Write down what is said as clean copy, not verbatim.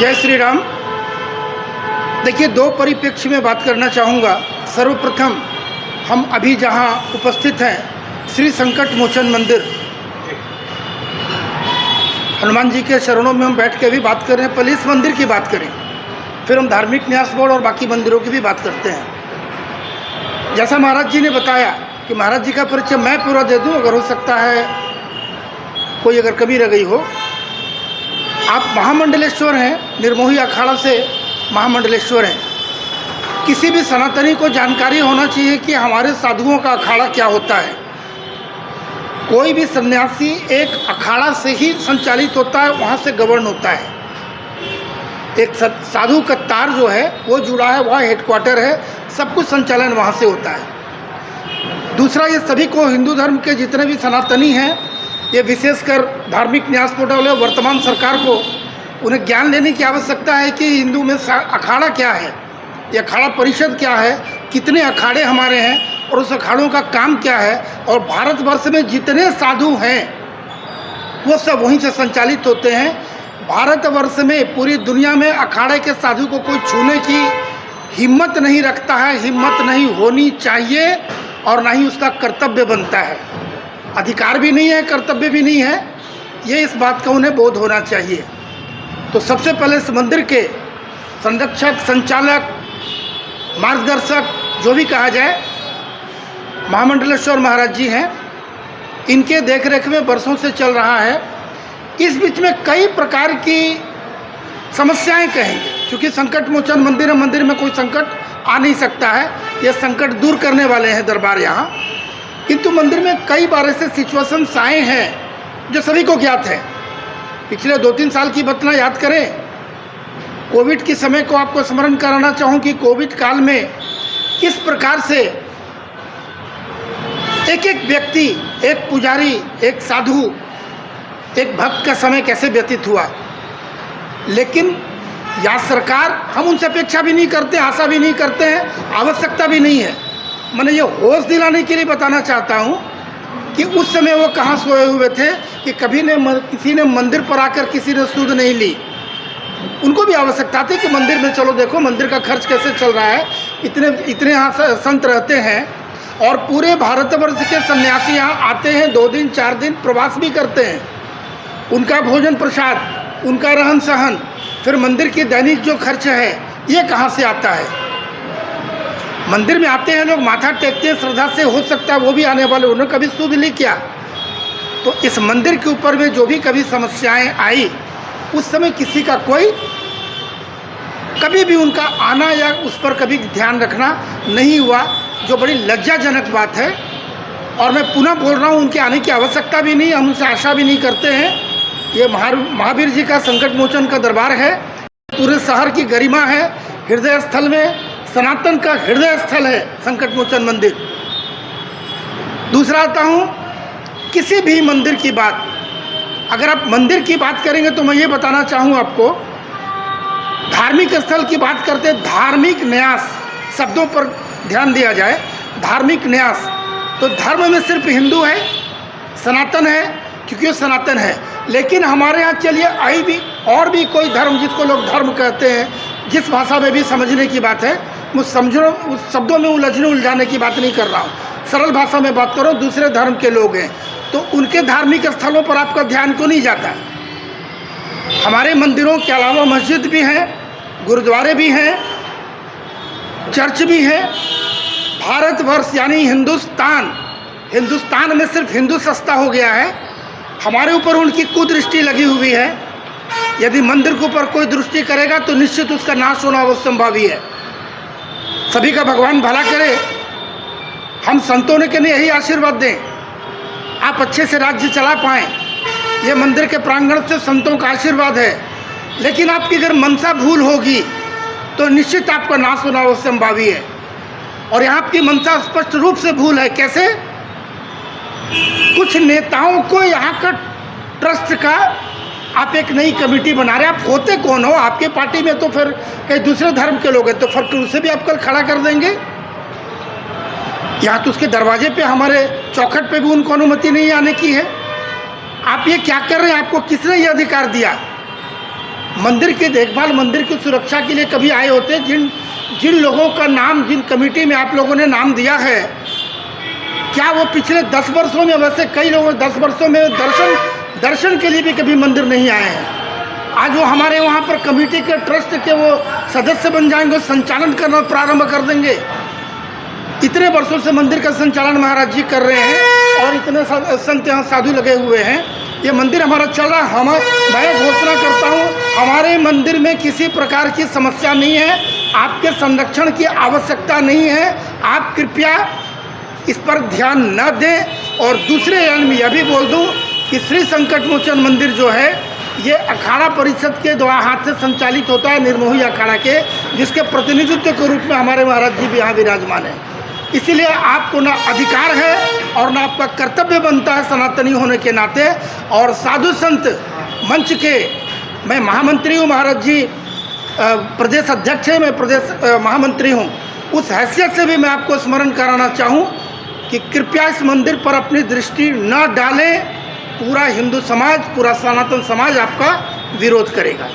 जय श्री राम। देखिए, दो परिप्रेक्ष्य में बात करना चाहूँगा। सर्वप्रथम हम अभी जहाँ उपस्थित हैं श्री संकट मोचन मंदिर, हनुमान जी के चरणों में हम बैठ के भी बात कर रहे हैं। पहले इस मंदिर की बात करें, फिर हम धार्मिक न्यास बोर्ड और बाकी मंदिरों की भी बात करते हैं। जैसा महाराज जी ने बताया कि महाराज जी का परिचय मैं पूरा दे दूं, अगर हो सकता है कोई अगर कमी रह गई हो। आप महामंडलेश्वर हैं, निर्मोही अखाड़ा से महामंडलेश्वर हैं। किसी भी सनातनी को जानकारी होना चाहिए कि हमारे साधुओं का अखाड़ा क्या होता है। कोई भी सन्यासी एक अखाड़ा से ही संचालित होता है, वहाँ से गवर्न होता है। एक साधु का तार जो है वो जुड़ा है, वहाँ हेडक्वार्टर है, सब कुछ संचालन वहाँ से होता है। दूसरा, ये सभी को हिंदू धर्म के जितने भी सनातनी हैं, ये विशेषकर धार्मिक न्यास पोर्टल है, वर्तमान सरकार को उन्हें ज्ञान लेने की आवश्यकता है कि हिंदू में अखाड़ा क्या है, ये अखाड़ा परिषद क्या है, कितने अखाड़े हमारे हैं और उस अखाड़ों का काम क्या है। और भारतवर्ष में जितने साधु हैं वो सब वहीं से संचालित होते हैं। भारतवर्ष में, पूरी दुनिया में अखाड़े के साधु को कोई छूने की हिम्मत नहीं रखता है, हिम्मत नहीं होनी चाहिए और ना ही उसका कर्तव्य बनता है। अधिकार भी नहीं है, कर्तव्य भी नहीं है, ये इस बात का उन्हें बोध होना चाहिए। तो सबसे पहले इस मंदिर के संरक्षक, संचालक, मार्गदर्शक, जो भी कहा जाए, महामंडलेश्वर महाराज जी हैं। इनके देखरेख में वर्षों से चल रहा है। इस बीच में कई प्रकार की समस्याएं कहेंगे, क्योंकि संकट मोचन मंदिर है, मंदिर में कोई संकट आ नहीं सकता है, ये संकट दूर करने वाले हैं दरबार यहाँ। किंतु मंदिर में कई बार ऐसे सिचुएशंस आए हैं जो सभी को ज्ञात है। पिछले 2-3 साल की घटना याद करें। कोविड के समय को आपको स्मरण कराना चाहूँ कि कोविड काल में किस प्रकार से एक एक व्यक्ति, एक पुजारी, एक साधु, एक भक्त का समय कैसे व्यतीत हुआ। लेकिन या सरकार, हम उनसे अपेक्षा भी नहीं करते, आशा भी नहीं करते हैं, आवश्यकता भी नहीं है। मैंने ये होश दिलाने के लिए बताना चाहता हूँ कि उस समय वो कहाँ सोए हुए थे कि किसी ने मंदिर पर आकर किसी ने सूद नहीं ली। उनको भी आवश्यकता थी कि मंदिर में चलो, देखो मंदिर का खर्च कैसे चल रहा है। इतने यहाँ संत रहते हैं और पूरे भारतवर्ष के सन्यासी यहाँ आते हैं, 2 दिन 4 दिन प्रवास भी करते हैं। उनका भोजन प्रसाद, उनका रहन सहन, फिर मंदिर की दैनिक जो खर्च है, ये कहाँ से आता है। मंदिर में आते हैं लोग, माथा टेकते हैं श्रद्धा से, हो सकता है वो भी आने वाले, उन्होंने कभी सूद ली क्या। तो इस मंदिर के ऊपर में जो भी कभी समस्याएं आई, उस समय किसी का कोई कभी भी उनका आना या उस पर कभी ध्यान रखना नहीं हुआ, जो बड़ी लज्जाजनक बात है। और मैं पुनः बोल रहा हूँ, उनके आने की आवश्यकता भी नहीं, हम उनसे आशा भी नहीं करते हैं। ये महावीर जी का संकट मोचन का दरबार है, पूरे शहर की गरिमा है, हृदय स्थल में सनातन का हृदय स्थल है संकट मोचन मंदिर। दूसरा आता हूँ, किसी भी मंदिर की बात, अगर आप मंदिर की बात करेंगे तो मैं ये बताना चाहूँ आपको, धार्मिक स्थल की बात करते, धार्मिक न्यास शब्दों पर ध्यान दिया जाए। धार्मिक न्यास तो धर्म में सिर्फ हिंदू है, सनातन है, क्योंकि वो सनातन है। लेकिन हमारे यहाँ चलिए आई भी और भी कोई धर्म, जिसको लोग धर्म कहते हैं, जिस भाषा में भी समझने की बात है, मुझ समझो उस शब्दों में उलझने उलझाने की बात नहीं कर रहा हूँ, सरल भाषा में बात करो। दूसरे धर्म के लोग हैं तो उनके धार्मिक स्थलों पर आपका ध्यान क्यों नहीं जाता। हमारे मंदिरों के अलावा मस्जिद भी हैं, गुरुद्वारे भी हैं, चर्च भी हैं। भारतवर्ष यानी हिंदुस्तान में सिर्फ हिंदू सस्ता हो गया है। हमारे ऊपर उनकी कुदृष्टि लगी हुई है। यदि मंदिर के ऊपर कोई दृष्टि करेगा तो निश्चित उसका नाश होना अवश्यंभावी है। सभी का भगवान भला करे। हम संतों के लिए यही आशीर्वाद दें, आप अच्छे से राज्य चला पाएँ। ये मंदिर के प्रांगण से संतों का आशीर्वाद है। लेकिन आपकी अगर मनसा भूल होगी तो निश्चित आपका नाश होना अवश्यंभावी है। और यहाँ आपकी मनसा स्पष्ट रूप से भूल है। कैसे? कुछ नेताओं को यहाँ का ट्रस्ट का आप एक नई कमेटी बना रहे हैं। आप होते कौन हो? आपके पार्टी में तो फिर कई दूसरे धर्म के लोग हैं, तो फिर उसे भी आप कल खड़ा कर देंगे। यहाँ तो उसके दरवाजे पे, हमारे चौखट पे भी उनको अनुमति नहीं आने की है। आप ये क्या कर रहे हैं? आपको किसने ये अधिकार दिया? मंदिर की देखभाल, मंदिर की सुरक्षा के लिए कभी आए होते? जिन लोगों का नाम, जिन कमेटी में आप लोगों ने नाम दिया है, क्या वो पिछले 10 वर्षों में, वैसे कई लोग 10 वर्षों में दर्शन के लिए भी कभी मंदिर नहीं आए हैं। आज वो हमारे वहाँ पर कमेटी के, ट्रस्ट के वो सदस्य बन जाएंगे, संचालन करना प्रारंभ कर देंगे। इतने वर्षों से मंदिर का संचालन महाराज जी कर रहे हैं और इतने संत यहाँ साधु लगे हुए हैं, ये मंदिर हमारा चल रहा है। मैं घोषणा करता हूँ, हमारे मंदिर में किसी प्रकार की समस्या नहीं है, आपके संरक्षण की आवश्यकता नहीं है। आप कृपया इस पर ध्यान न दें। और दूसरे लाइन में यह भी बोल दूँ कि श्री संकट मोचन मंदिर जो है, ये अखाड़ा परिषद के द्वारा हाथ से संचालित होता है, निर्मोही अखाड़ा के, जिसके प्रतिनिधित्व के रूप में हमारे महाराज जी भी यहाँ विराजमान हैं। इसीलिए आपको ना अधिकार है और ना आपका कर्तव्य बनता है सनातनी होने के नाते। और साधु संत मंच के मैं महामंत्री हूँ, महाराज जी प्रदेश अध्यक्ष है, मैं प्रदेश महामंत्री हूँ। उस हैसियत से भी मैं आपको स्मरण कराना चाहूँ कि कृपया इस मंदिर पर अपनी दृष्टि न डालें। पूरा हिंदू समाज, पूरा सनातन समाज आपका विरोध करेगा।